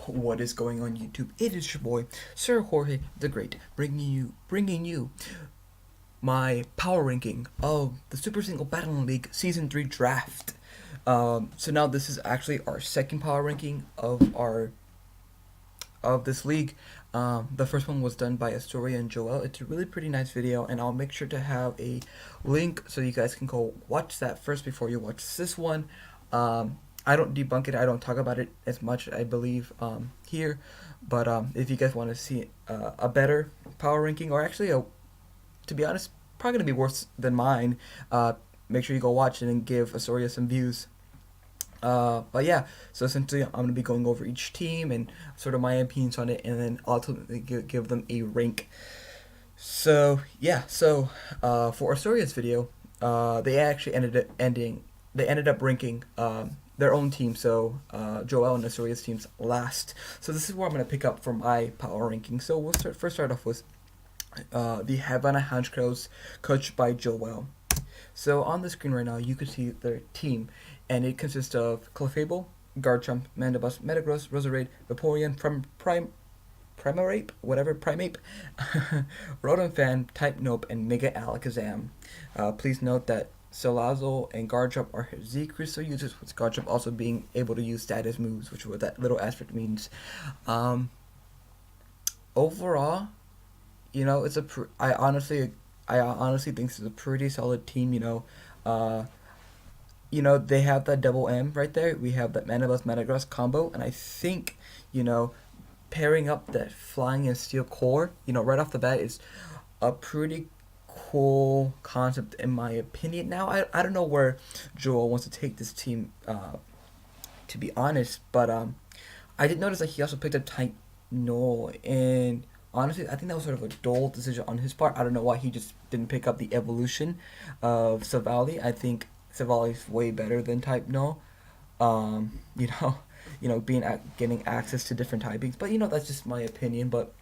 What is going on YouTube? It is your boy, Sir Jorge the Great, bringing you my power ranking of the Super Single Battle League Season 3 draft. So now this is actually our second power ranking of this league. The first one was done by Astoria and Joel. It's a really pretty nice video, and I'll make sure to have a link so you guys can go watch that first before you watch this one. I don't debunk it. I don't talk about it as much, I believe, here. But if you guys want to see a better power ranking, or actually, to be honest, probably going to be worse than mine, make sure you go watch it and give Astoria some views. But yeah, so essentially I'm going to be going over each team and sort of my opinions on it, and then ultimately give them a rank. So yeah, for Astoria's video, they actually ended up ranking their own team, so Joel and Astoria's teams last. So this is where I'm going to pick up for my power ranking. So we'll start off with the Havana Hound Crows, coached by Joel. So on the screen right now, you can see their team, and it consists of Clefable, Garchomp, Mandibus, Metagross, Roserade, Vaporeon, Primarate, Rotom Type Nope, and Mega Alakazam. Please note that Salazzle and Garchomp are Z Crystal users, with Garchomp also being able to use status moves, which is what that little asterisk means. Overall, it's I honestly think this is a pretty solid team. They have that double M right there. We have that Manabus Metagross combo, and I think, pairing up that Flying and Steel core, right off the bat is a pretty cool concept in my opinion. Now, I don't know where Joel wants to take this team, to be honest, but I did notice that he also picked up Type Null, and honestly, I think that was sort of a dull decision on his part. I don't know why he just didn't pick up the evolution of Savali. I think Savali's way better than Type Null. Getting access to different typings. But that's just my opinion. But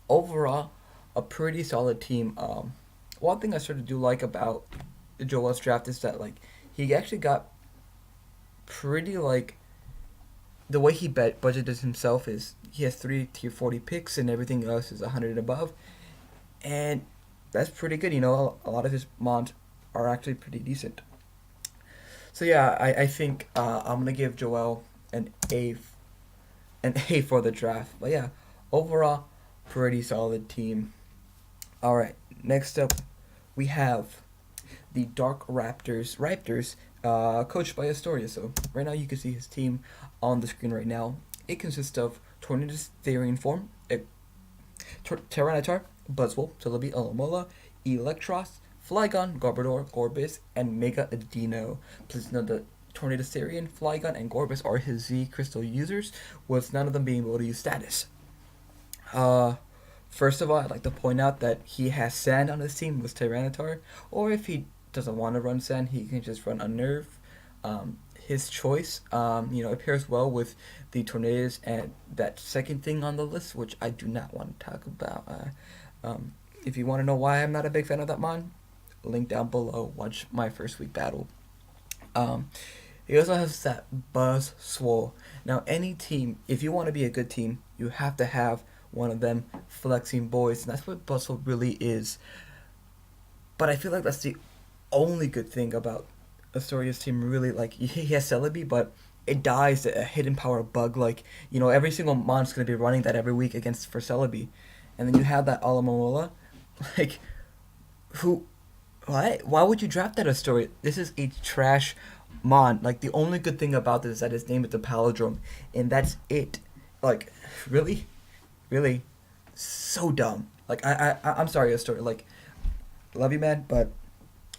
overall, a pretty solid team. One thing I sort of do like about Joel's draft is that he actually got pretty the way he budgeted himself is he has 3 tier 40 picks and everything else is 100 and above, and that's pretty good. A lot of his mons are actually pretty decent. So yeah, I think I'm gonna give Joel an A for the draft. But yeah, overall, pretty solid team. All right, next up we have the Dark Raptors, coached by Astoria. So right now you can see his team on the screen right now. It consists of Tornadus Therian form, Tyranitar, Buzzwole, Celebi, Alomola, Electros, Flygon, Garbodor, Gorbis, and Mega Adino. Please note that Tornadus Therian, Flygon, and Gorbis are his Z Crystal users, with none of them being able to use status. First of all, I'd like to point out that he has Sand on his team with Tyranitar, or if he doesn't want to run Sand, he can just run Unnerve. His choice, it pairs well with the Tornadoes and that second thing on the list, which I do not want to talk about. If you want to know why I'm not a big fan of that mon, link down below. Watch my first week battle. He also has that Buzzwole. Now, any team, if you want to be a good team, you have to have one of them flexing boys, and that's what Buzzwole really is. But I feel like that's the only good thing about Astoria's team. Really, he has Celebi, but it dies a hidden power bug. Every single mon's gonna be running that every week for Celebi, and then you have that Alamola. Why would you draft that Astoria? This is a trash mon. The only good thing about this is that his name is the Palindrome, and that's it. Really, really, so dumb. I'm sorry, Astoria. Love you, man, but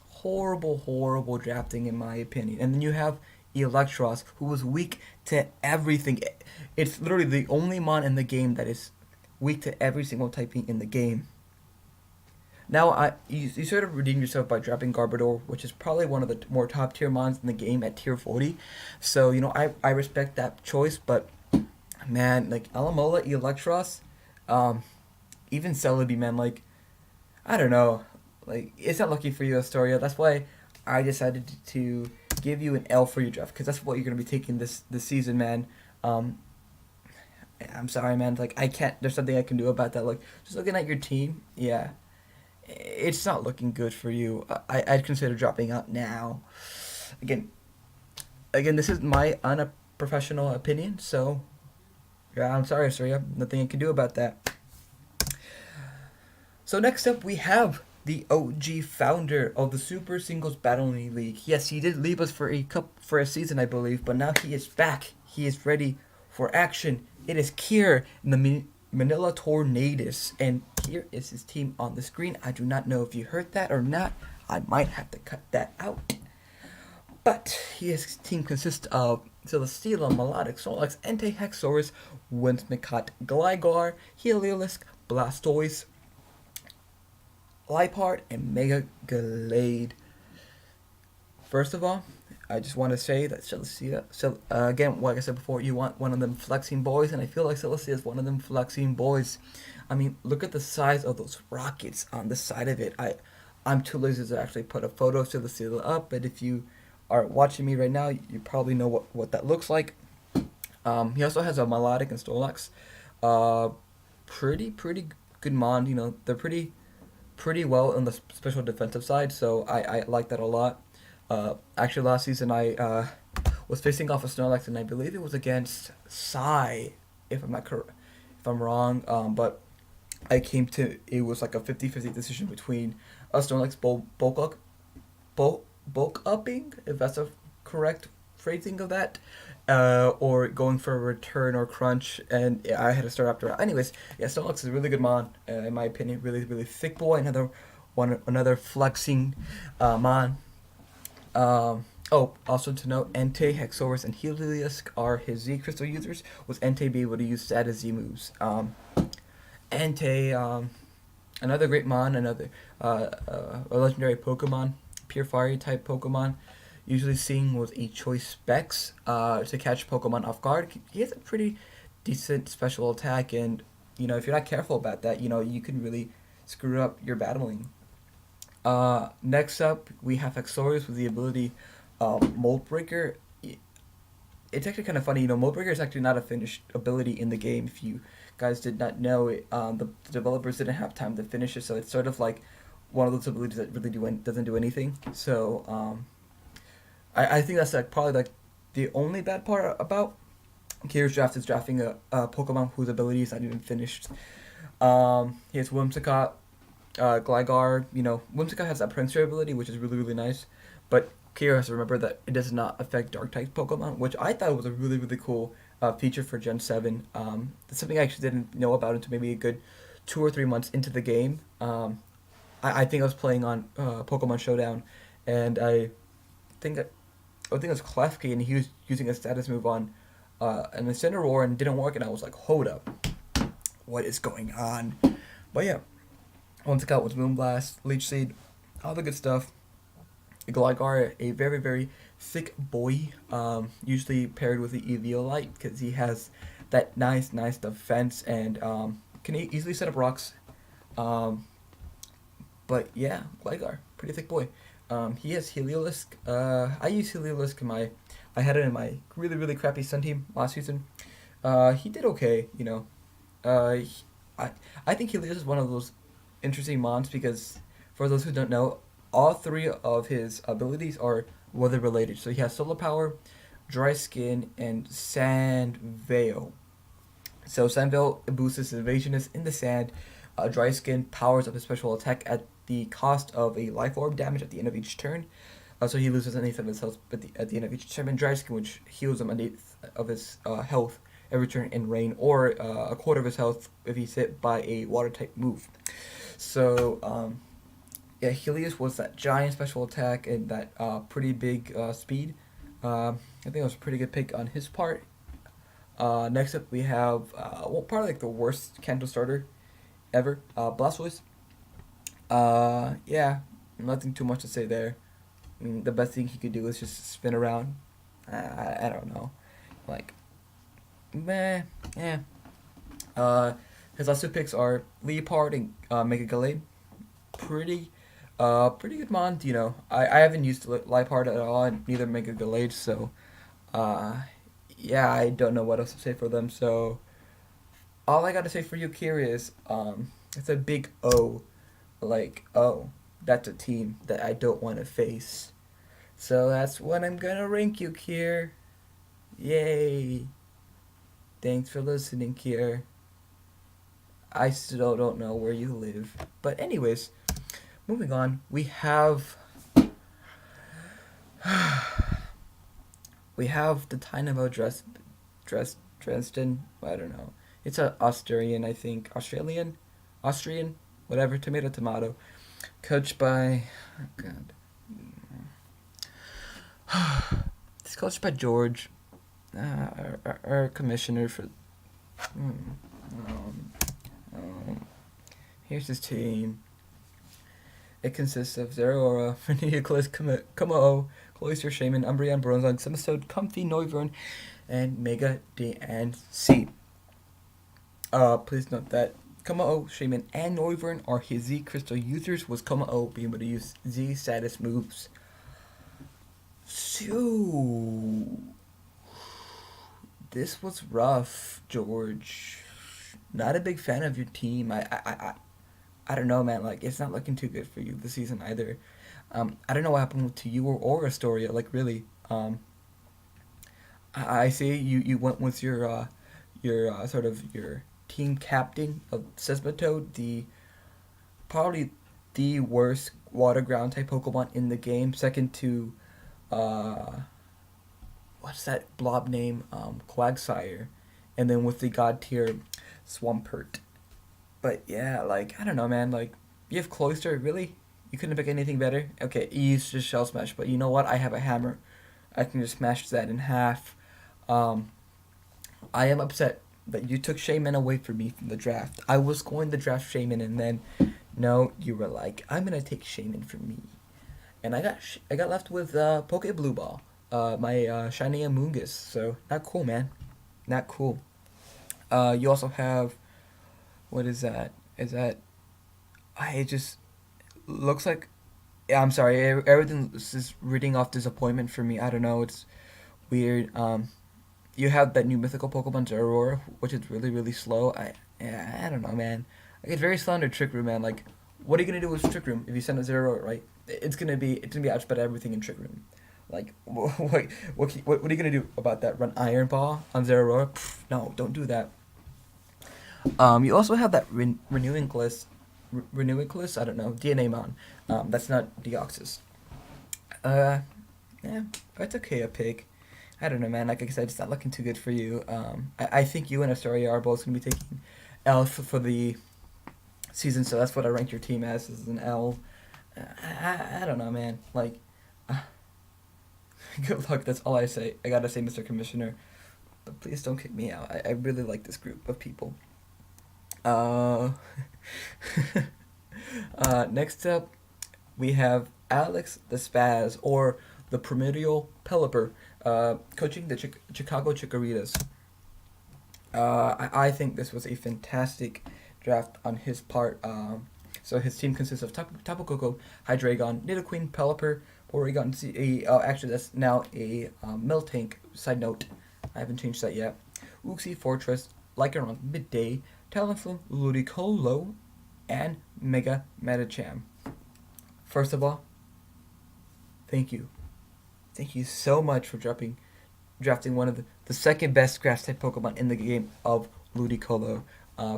horrible drafting in my opinion. And then you have Electros, who was weak to everything. It's literally the only mon in the game that is weak to every single typing in the game. Now, you sort of redeem yourself by dropping Garbodor, which is probably one of the more top tier mons in the game at tier 40. So, I respect that choice, but man, Alamola, Electros, even Celebi, man, I don't know. It's not lucky for you, Astoria. That's why I decided to give you an L for your draft, because that's what you're going to be taking this season, man. I'm sorry, man. Like, I can't. There's something I can do about that. Like, just looking at your team, yeah, it's not looking good for you. I'd consider dropping out now. Again, this is my unprofessional opinion. So, yeah, I'm sorry, sir. Yeah, nothing I can do about that. So next up, we have the OG founder of the Super Singles Battling League. Yes, he did leave us for a season, I believe, but now he is back. He is ready for action. It is Kier in the Manila Tornadoes, and here is his team on the screen. I do not know if you heard that or not. I might have to cut that out. But his team consists of Celesteela, Melodic, Snorlax, Entei, Hexorus, Whimsicott, Gligar, Heliolisk, Blastoise, Liepard, and Mega Gallade. First of all, I just want to say that Celestia, again, like I said before, you want one of them flexing boys, and I feel like Celestia is one of them flexing boys. I mean, look at the size of those rockets on the side of it. I'm too lazy to actually put a photo of Celestia up, but if you are watching me right now, you probably know what that looks like. He also has a Melodic and Snorlax. Pretty good mon. You know, they're pretty well on the special defensive side, so I like that a lot. Actually, last season I was facing off a Snorlax, and I believe it was against Sigh, if I'm not correct, if I'm wrong. But I came to it was like a 50-50 decision between a Snorlax bulk upping, if that's a correct phrasing of that, or going for a return or crunch, and yeah, I had to start after. Anyways, yeah, Snorlax is a really good mon, in my opinion. Really thick boy. Another flexing mon. Also to note, Entei, Hexorus, and Heliolisk are his Z Crystal users, with Entei be able to use status Z moves. Entei, another great mon, a legendary Pokemon, pure fire type Pokemon, usually seen with a choice specs to catch Pokemon off guard. He has a pretty decent special attack, and if you're not careful about that, you can really screw up your battling. Next up, we have Hexorus with the ability Mold Breaker. It's actually kind of funny, Mold Breaker is actually not a finished ability in the game. If you guys did not know it, the developers didn't have time to finish it, so it's sort of like one of those abilities that really doesn't do anything. So I think that's probably the only bad part about Kira's draft is drafting a Pokemon whose ability is not even finished. He has Whimsicott, Gligar. Whimsicott has that Prankster ability, which is really nice, but Kira has to remember that it does not affect Dark type Pokemon, which I thought was a really cool feature for Gen 7. That's something I actually didn't know about until maybe a good 2 or 3 months into the game. I think I was playing on Pokemon Showdown, and think I think it was Klefki, and he was using a status move on an Incineroar, and it didn't work, and I was like, hold up, what is going on? But yeah, once it got was Moonblast, Leech Seed, all the good stuff. Gligar, a very thick boy, usually paired with the Eviolite, because he has that nice defense, and can easily set up rocks. But yeah, Gligar, pretty thick boy. He has Heliolisk. I use Heliolisk I had it in my really crappy Sun team last season. He did okay, I think Helios is one of those interesting mons because, for those who don't know, all three of his abilities are weather related. So he has Solar Power, Dry Skin, and Sand Veil. So Sand Veil boosts his evasiveness in the sand. Dry Skin powers up his special attack at the cost of a Life Orb damage at the end of each turn. So he loses an eighth of his health at the end of each turn. And Dry Skin, which heals him an eighth of his health every turn in rain, or a quarter of his health if he's hit by a water type move. So yeah, Helios was that giant special attack and that pretty big speed. I think it was a pretty good pick on his part. Next up, we have probably like the worst Kanto starter ever, Blastoise. Yeah, nothing too much to say there. I mean, the best thing he could do is just spin around. I don't know, like, meh, yeah. His last two picks are Leopard and Mega Gallade. Pretty good mon. I haven't used Liepard at all, and neither Mega Gallade, so yeah, I don't know what else to say for them. So all I gotta say for you, Kira, is it's a big O. Like, oh, that's a team that I don't want to face. So that's what I'm gonna rank you, Kier. Yay! Thanks for listening, Kier. I still don't know where you live. But anyways, moving on, we have the Dynamo Dresden. I don't know. It's a Australian, I think. Austrian, whatever. Tomato. Coached by, oh God, it's coached by George, our commissioner for. Hmm, um, um, here's his team. It consists of Zeraora, Nicholas Kamao, Cloister Shaman, Umbreon, Bronzong, Semisode, Comfy, Noivern, and Mega D and C. Please note that Kamao, Shaman, and Noivern are his Z Crystal users, with Kamao being able to use Z status moves. So, this was rough, George. Not a big fan of your team. I don't know, man. Like, it's not looking too good for you this season either. I don't know what happened to you or Astoria. Like, really. I see you went with your sort of your team captain of Sesmatoad, the probably the worst water ground type Pokemon in the game, second to uh what's that blob name? Quagsire, and then with the god tier Swampert. But yeah, like I don't know, man. Like you have Cloyster, really? You couldn't pick anything better. Okay, you used just Shell Smash, but you know what? I have a hammer. I can just smash that in half. Um, I am upset that you took Shaman away from me from the draft. I was going to draft Shaman, and then no, you were like, I'm gonna take Shaman for me, and I got left with Poke Blue Ball, my shiny Amoonguss. So not cool, man. Not cool. You also have what is that? Is that I it just looks like yeah, I'm sorry. Everything is just reading off disappointment for me. I don't know. It's weird. You have that new mythical Pokemon Zeraora, which is really really slow. I don't know, man. Like it's very slow under Trick Room, man. Like, what are you gonna do with Trick Room if you send a Zeraora, right? It's gonna be outspread everything in Trick Room. Like, what are you gonna do about that? Run Iron Ball on Zeraora? No, don't do that. You also have that renewing gliss, renewing gliss. I don't know DNA Mon. That's not Deoxys. Uh, yeah, it's okay. A pig. I don't know, man. Like I said, it's not looking too good for you. I think you and Astoria are both gonna be taking L for the season, so that's what I ranked your team as an L. I don't know, man. Like, uh, good luck. That's all I say. I gotta say, Mr. Commissioner, but please don't kick me out. I really like this group of people. Uh, next up, we have Alex the Spaz, or the Primordial Pelipper, coaching the Chicago Chicaritas. I think this was a fantastic draft on his part. So his team consists of Tapu Koko, Hydreigon, Nidoqueen, Pelipper, Porygon. Actually, that's now a Miltank. Side note, I haven't changed that yet. Uxie, Fortress, Lycanroc, Midday, Talonflame, Ludicolo, and Mega Metacham. First of all, thank you. Thank you so much for drafting one of the second best grass type Pokemon in the game of Ludicolo.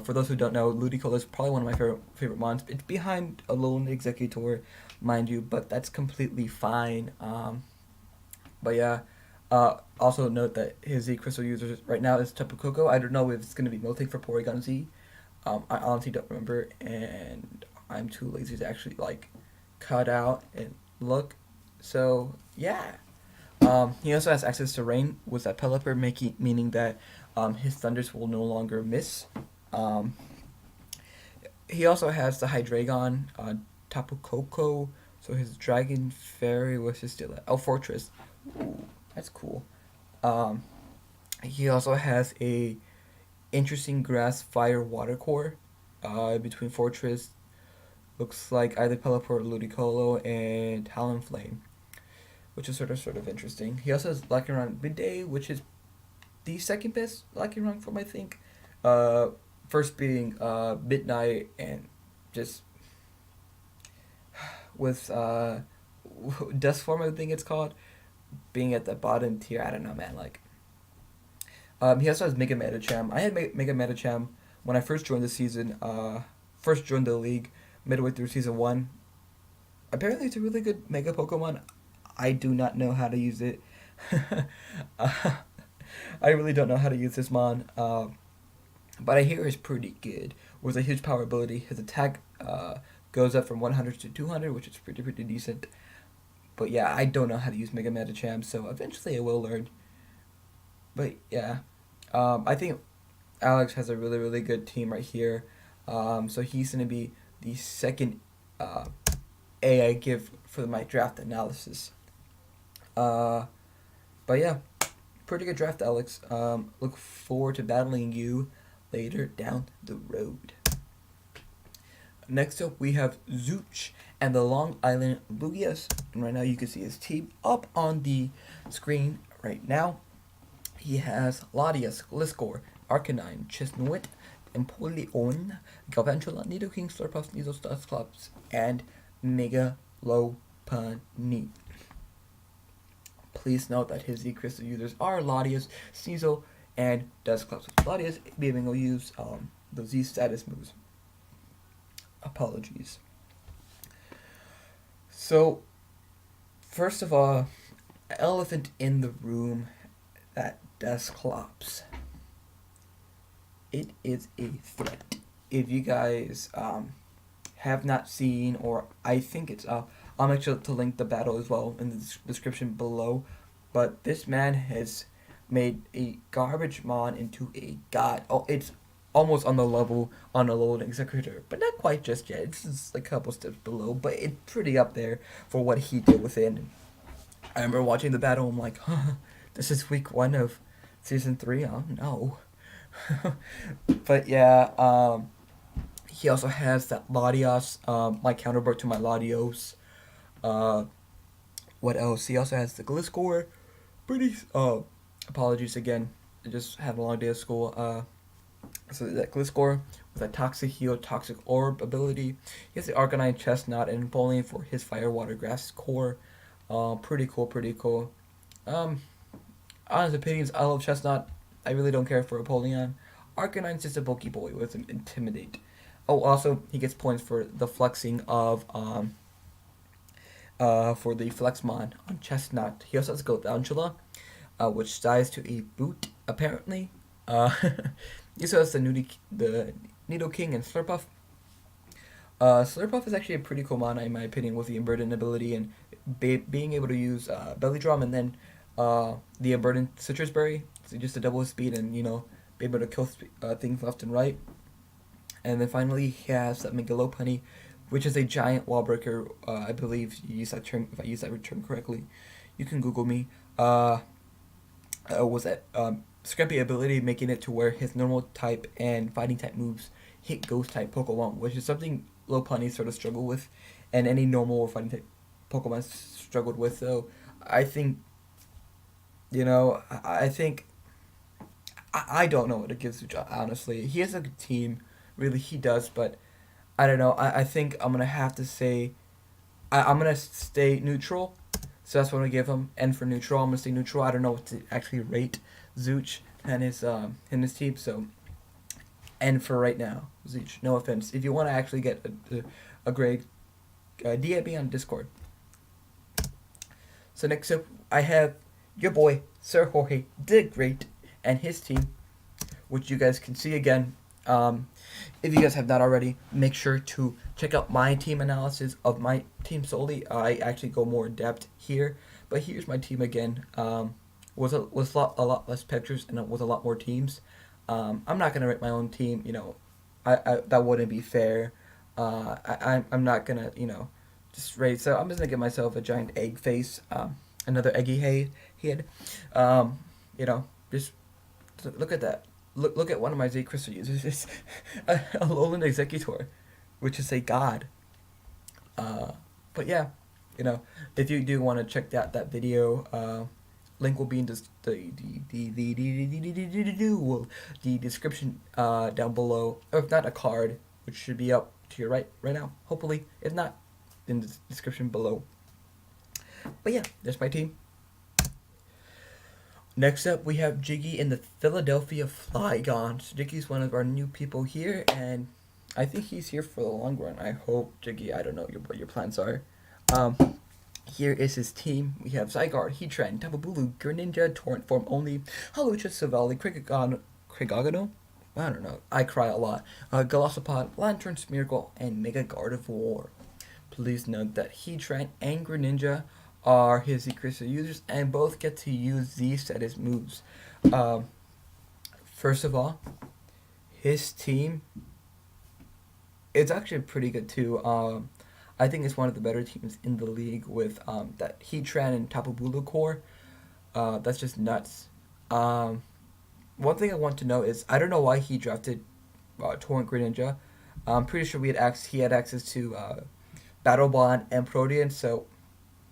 For those who don't know, Ludicolo is probably one of my favorite mons. It's behind a Alolan Executor, mind you, but that's completely fine. But yeah, also note that his Z Crystal user right now is Tapu Koko. I don't know if it's going to be Miltank for Porygon Z. I honestly don't remember, and I'm too lazy to actually like cut out and look. So yeah. He also has access to rain with that Pelipper, meaning that his thunders will no longer miss. Um, he also has the Hydreigon, Tapu Koko, so his Dragon Fairy was his still Fortress. Ooh, that's cool. Um, he also has a interesting Grass Fire Water core. Between Fortress, looks like either Pelipper or Ludicolo and Talonflame, which is sort of interesting. He also has Lycanroc Midday, which is the second best Lycanroc from I think. Uh, First being Midnight, and just with Dust Form, I think it's called, being at the bottom tier. I don't know, man. Like, he also has Mega Medicham. I had Mega Medicham when I first joined the season. First joined the league midway through season 1. Apparently, it's a really good Mega Pokemon. I do not know how to use it. uh, I really don't know how to use this mon. But I hear it's pretty good. With a huge power ability, his attack goes up from 100 to 200, which is pretty decent. But yeah, I don't know how to use Mega Medicham, so eventually I will learn. But yeah, I think Alex has a really good team right here. So he's gonna be the second A I give for my draft analysis. Uh, but yeah, pretty good draft, Alex. Look forward to battling you later down the road. Next up, we have Zooch and the Long Island Lugias. And right now, you can see his team up on the screen right now. He has Latias, Gliscor, Arcanine, Chesnuit, Empoleon, Galvantula, Nidoking, Slurpuff, Sneasel, Dusclops, and Mega Lopunny. Please note that his Z-Crystal users are Latias, Sneasel, and Dusclops. Latias being able to use the Z status moves. Apologies. So, first of all, elephant in the room, that Dusclops. It is a threat. If you guys have not seen, or I think it's I'll make sure to link the battle as well in the description below. But this man has made a garbage mon into a god. Oh, it's almost on the level on a Alolan Executor, but not quite just yet. It's just a couple steps below, but it's pretty up there for what he did with it. I remember watching the battle. I'm like, huh, this is week 1 of season 3. Oh no. But yeah, he also has that Latios, my counterpart to my Latios. What else? He also has the Gliscor. Pretty. Apologies again. I just had a long day of school. So that Gliscor with a Toxic Heal, Toxic Orb ability. He has the Arcanine, Chestnut, and Empoleon for his Fire, Water, Grass core. Pretty cool. Honest opinions, I love Chestnut. I really don't care for Empoleon. Arcanine's just a bulky boy with an Intimidate. Oh, also, he gets points for the flexing of, for the Flexmon on Chestnut. He also has Galvantula, which dies to a boot, apparently. He also has the Nidoking and Slurpuff. Slurpuff is actually a pretty cool mana, in my opinion, with the Unburden ability and being able to use Belly Drum and then the Unburden Citrus Berry. So just to double his speed and, be able to kill things left and right. And then finally, he has that Mega Lopunny, which is a giant wall breaker. I believe you use that term, if I use that term correctly. You can Google me. Was that Scrappy ability, making it to where his normal type and fighting type moves hit ghost type Pokemon, which is something Lopunny sort of struggled with, and any normal or fighting type Pokemon struggled with. So I think, I think I don't know what to give Suja, honestly. He has a good team, really, he does, but I don't know. I think I'm gonna have to say I'm gonna stay neutral. So that's what I'm gonna give him. And for neutral, I'm gonna stay neutral. I don't know what to actually rate Zooch and his team. So, and for right now, Zooch, no offense. If you want to actually get a grade, DM me on Discord. So next up, I have your boy Sir Jorge did great and his team, which you guys can see again. If you guys have not already, make sure to check out my team analysis of my team solely. I actually go more in depth here, but here's my team again. Was a lot less pictures and with a lot more teams. I'm not gonna rate my own team. I that wouldn't be fair. I'm not gonna just rate. So I'm just gonna give myself a giant egg face. Another eggy head. Just look at that. Look at one of my Z Crystal users. It's a Alolan Executor, which is a god. But yeah, if you do want to check that video, link will be in the description down below, or if not, a card which should be up to your right now. Hopefully, if not, in the description below. But yeah, there's my team. Next up, we have Jiggy in the Philadelphia Flygons. Jiggy's one of our new people here, and I think he's here for the long run. I hope, Jiggy. I don't know what your plans are. Here is his team. We have Zygarde, Heatran, Tapu Bulu, Greninja, Torrent Form Only, Hawlucha, Savali, Krigagano. I don't know. I cry a lot. Golisopod, Lantern, Smeargle, and Mega Gardevoir. Please note that Heatran and Greninja are his secret users, and both get to use these status moves. First of all, his team is actually pretty good too. I think it's one of the better teams in the league with that Heatran and Tapu Bulu core. That's just nuts. One thing I want to know is I don't know why he drafted Torrent Greninja. I'm pretty sure he had access to Battle Bond and Protean, so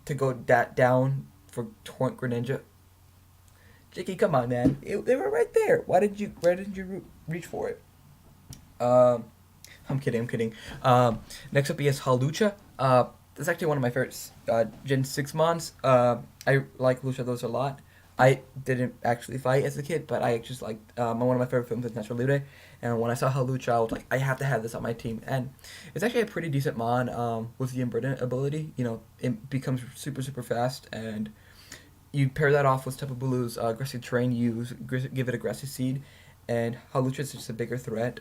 to go that down for Torrent Greninja, Jiggy, come on, man, they were right there. Why didn't you reach for it? I'm kidding. Next up, he has Hawlucha. That's actually one of my favorites. Gen 6 mons. I like Lucha those a lot. I didn't actually fight as a kid, but I just like one of my favorite films is Natural Libre. And when I saw Hawlucha, I was like, I have to have this on my team. And it's actually a pretty decent mon with the Inverted ability. You know, it becomes super fast, and you pair that off with Tapu Bulu's aggressive terrain. You give it aggressive seed, and Hawlucha is just a bigger threat.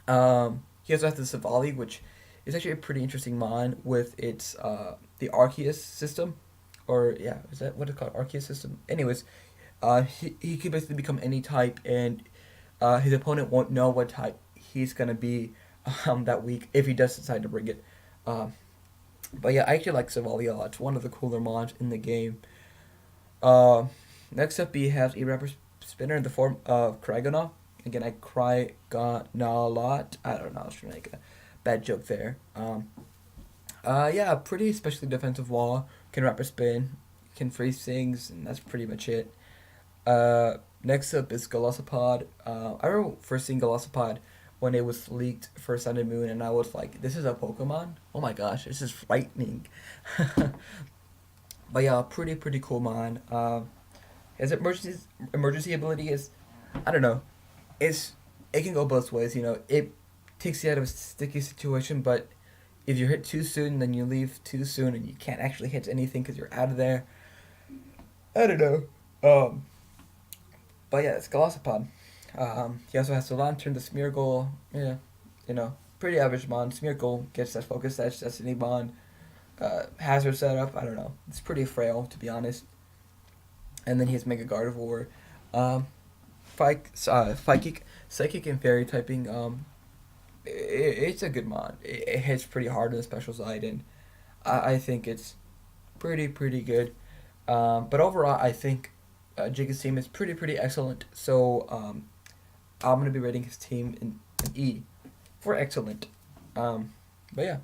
He also has the Savali, which is actually a pretty interesting mon with its the Arceus system, or yeah, is that what it's called, Arceus system? Anyways, he can basically become any type, and his opponent won't know what type he's gonna be that week if he does decide to bring it. But yeah, I actually like Savali a lot. It's one of the cooler mons in the game. Next up, he has a Rapper Spinner in the form of Kragana. Again, I cry a lot. I don't know. I was trying to make a bad joke there. Yeah, pretty especially defensive wall. Can Rapper Spin, can freeze things, and that's pretty much it. Next up is Golisopod. I remember first seeing Golisopod when it was leaked for Sun and Moon, and I was like, this is a Pokemon? Oh my gosh, this is frightening. But yeah, pretty cool mon. His emergency ability is, I don't know, it can go both ways. You know, it takes you out of a sticky situation, but if you're hit too soon, then you leave too soon, and you can't actually hit anything because you're out of there. I don't know. But yeah, it's Golisopod. He also has the Lantern, the Smeargle. Yeah, you know, pretty average mon. Smeargle gets that Focus Edge, Destiny Bond, Hazard setup. I don't know. It's pretty frail, to be honest. And then he has Mega Gardevoir. Psychic and Fairy typing. It's a good mod. It hits pretty hard on the special side, and I think it's pretty good. But overall, I think Jiggy's team is pretty excellent. So I'm gonna be rating his team in E for excellent. But yeah.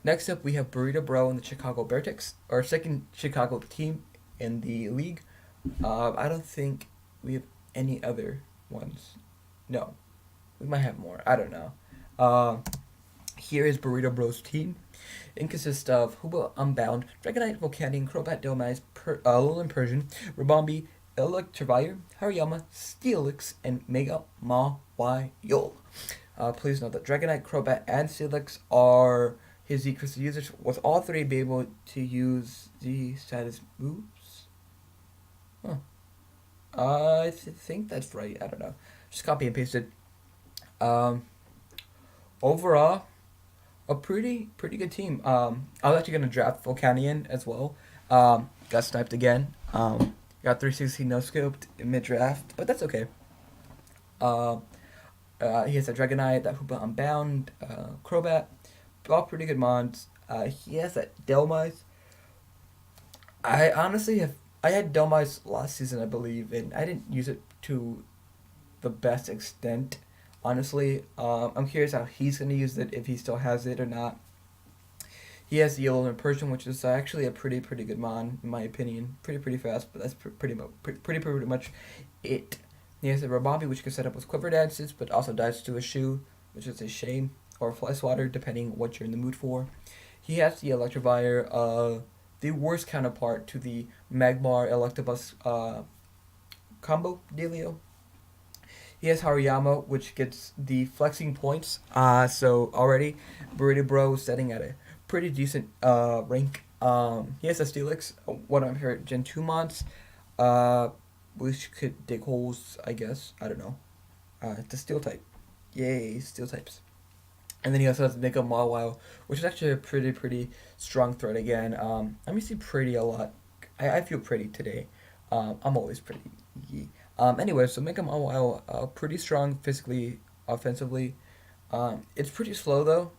Next up, we have Burrito Bro and the Chicago Bearticks, our second Chicago team in the league. I don't think we have any other ones. No, we might have more. I don't know. Here is Burrito Bro's team. It consists of Huba Unbound, Dragonite, Volcanion, Crobat, Domize, Alolan Persian, Rabombi, Electivire, Hariyama, Steelix, and Mega Mawile. Please note that Dragonite, Crobat, and Steelix are his Z crystal users, with all three be able to use the status moves. Huh. I think that's right. I don't know. Just copy and paste it. Overall, a pretty good team. I was actually gonna draft Volcanion as well. Got sniped again. Got 360 no scoped in mid draft, but that's okay. He has a Dragonite, that Hoopa Unbound, Crobat, all pretty good mods. He has that Delmize. I honestly I had Delmize last season, I believe, and I didn't use it to the best extent. Honestly, I'm curious how he's gonna use it, if he still has it or not. He has the Yellow Persian, which is actually a pretty good mon in my opinion. Pretty fast, but that's pretty much it. He has the Rababi, which can set up with quiver dances, but also dies to a shoe, which is a shame, or fly swatter, depending what you're in the mood for. He has the Electivire, the worst counterpart to the Magmar Electabuzz combo dealio. He has Hariyama, which gets the flexing points. So already, Burrito Bro is setting at a pretty decent rank. He has a Steelix, one of my favorite Gen 2 mods, uh, which could dig holes, I guess. I don't know. It's a Steel type. Yay, Steel types. And then he also has Mega Mawile, which is actually a pretty strong threat again. I'm using pretty a lot. I feel pretty today. I'm always pretty. Anyway, so Mega Mawile, pretty strong physically, offensively. It's pretty slow though.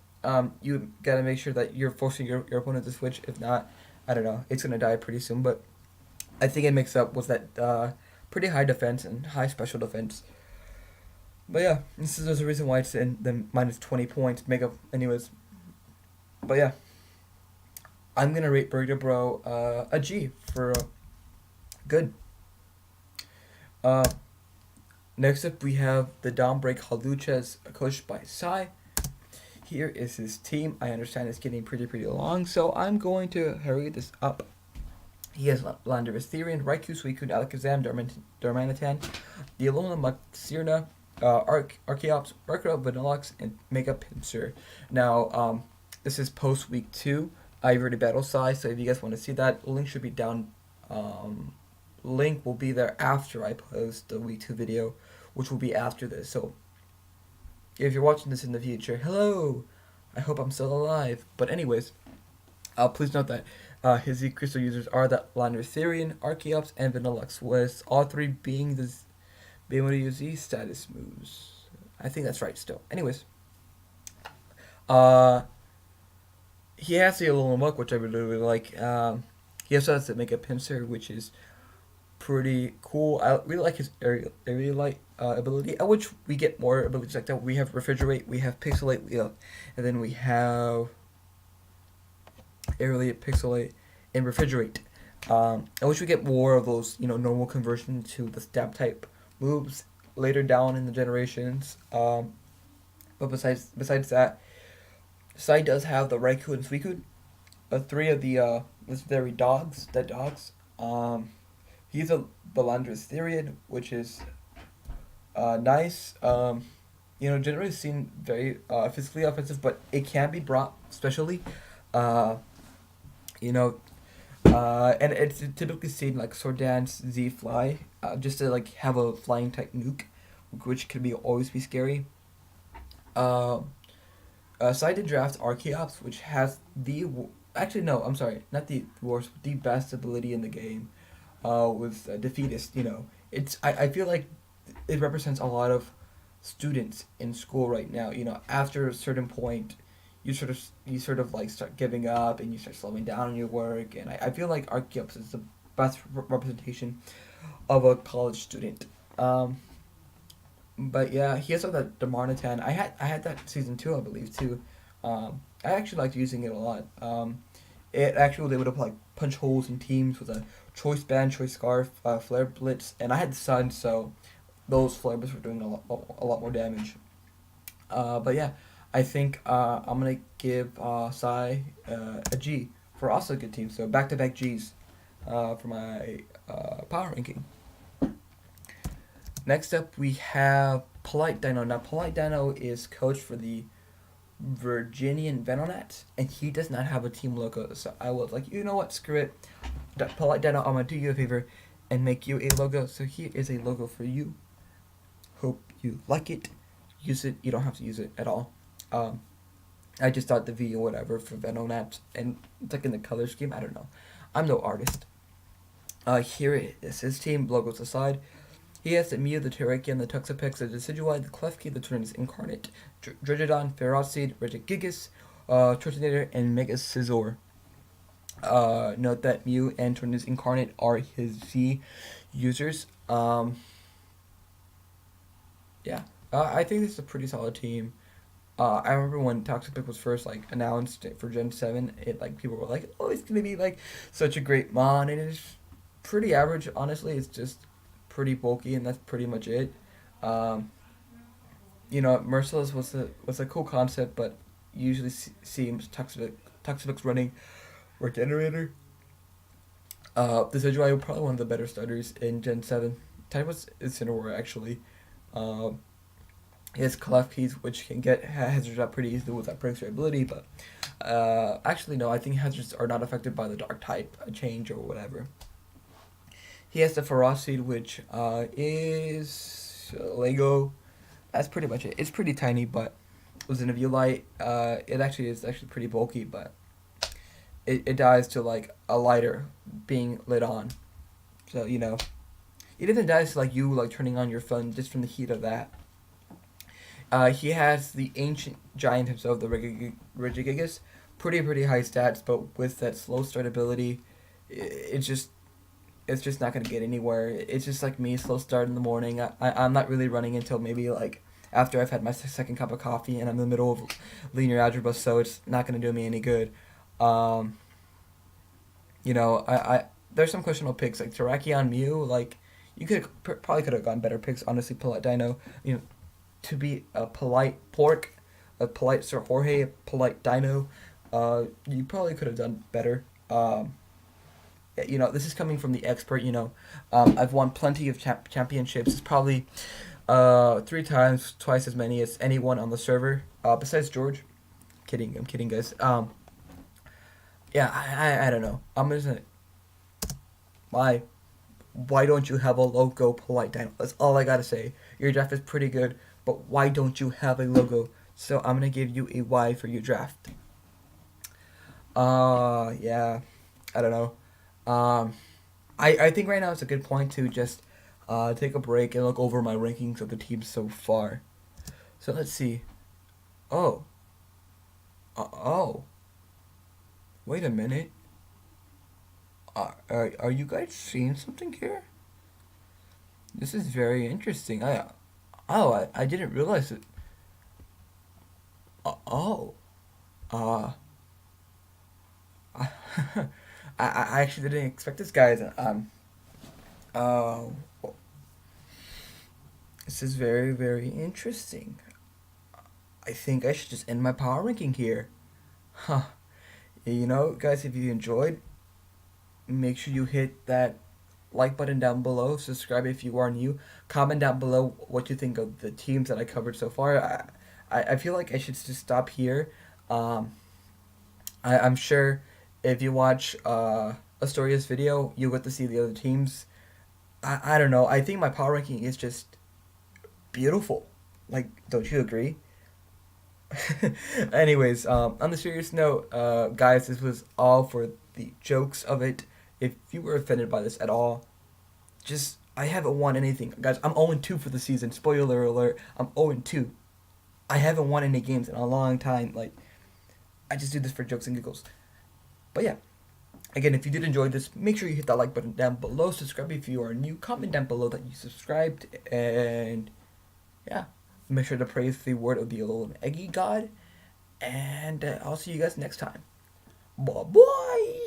You gotta make sure that you're forcing your opponent to switch. If not, I don't know, it's gonna die pretty soon. But I think it makes up with that pretty high defense and high special defense. But yeah, this is there's a reason why it's in the minus 20 points makeup anyways. But yeah, I'm gonna rate Burrito Bro a G for good. Uh, Next up we have the Dawnbreak Haluchas, coached by Sigh. Here is his team. I understand it's getting pretty long, so I'm going to hurry this up. He has Landorus Therian, Raikou, Suicune, Alakazam, Darmanitan, the Alolan Muxirna, Archeops, Murkrow, Vanilluxe, and Mega Pinsir. Now, this is post week 2. I've already battled size, so if you guys want to see that, link should be down. Link will be there after I post the week 2 video, which will be after this. So, if you're watching this in the future, hello! I hope I'm still alive. But anyways, please note that his Z Crystal users are the Landorus Therian, Archeops, and Vanilluxe, with all three being able to use these status moves. I think that's right still. Anyways. He has the Alolan Muck, which I really like. He also has the Mega Pinsir, which is pretty cool. I really like his area light ability. I wish we get more abilities like that. We have Refrigerate, we have Pixelate, and then we have Aerial Pixelate, and Refrigerate. I wish we get more of those, normal conversion to the stab type moves later down in the generations. But besides that, Sigh does have the Raikou and Suicune, three of the legendary dogs. He's a Landorus Therian, which is nice. Generally seen very physically offensive, but it can be brought specially. And it's typically seen like Sword Dance, Z Fly, just to like have a flying type nuke, which can always be scary. Sigh did draft Archeops, which has actually no, I'm sorry, not the worst, the best ability in the game. With Defeatist, I feel like it represents a lot of students in school right now. After a certain point, you sort of like start giving up and you start slowing down on your work. And I feel like Archeops is the best representation of a college student. But yeah, he also had the Marnitan. I had that season 2, I believe, too. I actually liked using it a lot. It actually was able to like punch holes in teams with a Choice Band, Choice Scarf, Flare Blitz, and I had the Sun, so those Flare Blitz were doing a lot more damage. But yeah, I think I'm gonna give Sigh a G for also a good team. So back-to-back Gs for my power ranking. Next up, we have Polite Dino. Now, Polite Dino is coach for the Virginian Venonat, and he does not have a team logo. So I was like, you know what, screw it. Polite Dino, I'm gonna do you a favor and make you a logo. So here is a logo for you. Hope you like it. Use it. You don't have to use it at all. I just thought the V or whatever for Venonat, and it's like in the color scheme. I don't know. I'm no artist. Here it is his team, logos aside. He has the Mew, the Terrakion, the Tuxapex, the Decidueye, the Klefki, the Turnus Incarnate, Dredodon, Ferroseed, Regigigas, Turtonator, and Mega Scizor. Note that Mew and Turnus Incarnate are his Z users. Yeah. I think this is a pretty solid team. I remember when Toxic Pick was first like announced for Gen 7, it like people were like, "Oh, it's gonna be like such a great mon," and it's pretty average. Honestly, it's just pretty bulky, and that's pretty much it. Um, Merciless was a cool concept, but usually seems Toxic Pick's running Regenerator. The Decidueye probably one of the better starters in Gen 7. Type was Incineroar actually. Um, He has Clef Keys, which can get hazards up pretty easily with that breaks your ability, but actually, no, I think hazards are not affected by the dark type change or whatever. He has the Ferocity, which is Lego. That's pretty much it. It's pretty tiny, but with an Eviolite, it actually is actually pretty bulky, but it dies to like a lighter being lit on. So, it even dies to like you like turning on your phone just from the heat of that. He has the ancient giant himself, the Regigigas. Pretty high stats, but with that slow start ability, it's just not gonna get anywhere. It's just like me, slow start in the morning. I'm not really running until maybe like after I've had my second cup of coffee and I'm in the middle of linear algebra, so it's not gonna do me any good. Um, I there's some questionable picks like Terrakion Mew. Like you probably could have gone better picks. Honestly, Polite Dino. To be a polite pork, a polite Sir Jorge, a polite Dino, you probably could have done better. This is coming from the expert. I've won plenty of championships. It's probably three times, twice as many as anyone on the server. Besides George. Kidding, I'm kidding, guys. Yeah, I don't know. I'm just gonna why why don't you have a logo, polite Dino? That's all I gotta say. Your draft is pretty good, but why don't you have a logo? So I'm gonna give you a Y for your draft. Yeah, I don't know. Um, I think right now it's a good point to just take a break and look over my rankings of the teams so far. So let's see. Oh, oh, wait a minute. Are you guys seeing something here? This is very interesting. I didn't realize it. Oh, uh, I actually didn't expect this, guys. Uh, this is very interesting. I think I should just end my power ranking here. Huh. Guys, if you enjoyed, make sure you hit that like button down below. Subscribe if you are new. Comment down below what you think of the teams that I covered so far. I feel like I should just stop here. Um, I'm sure if you watch Astoria's video, you'll get to see the other teams. I don't know. I think my power ranking is just beautiful. Like, don't you agree? Anyways, on the serious note, guys, this was all for the jokes of it. If you were offended by this at all, just I haven't won anything, guys. I'm 0-2 for the season. Spoiler alert, I'm 0-2. I haven't won any games in a long time. Like, I just do this for jokes and giggles. But yeah, again, if you did enjoy this, make sure you hit that like button down below. Subscribe if you are new. Comment down below that you subscribed, and yeah, make sure to praise the word of the little eggy god. And I'll see you guys next time. Bye bye.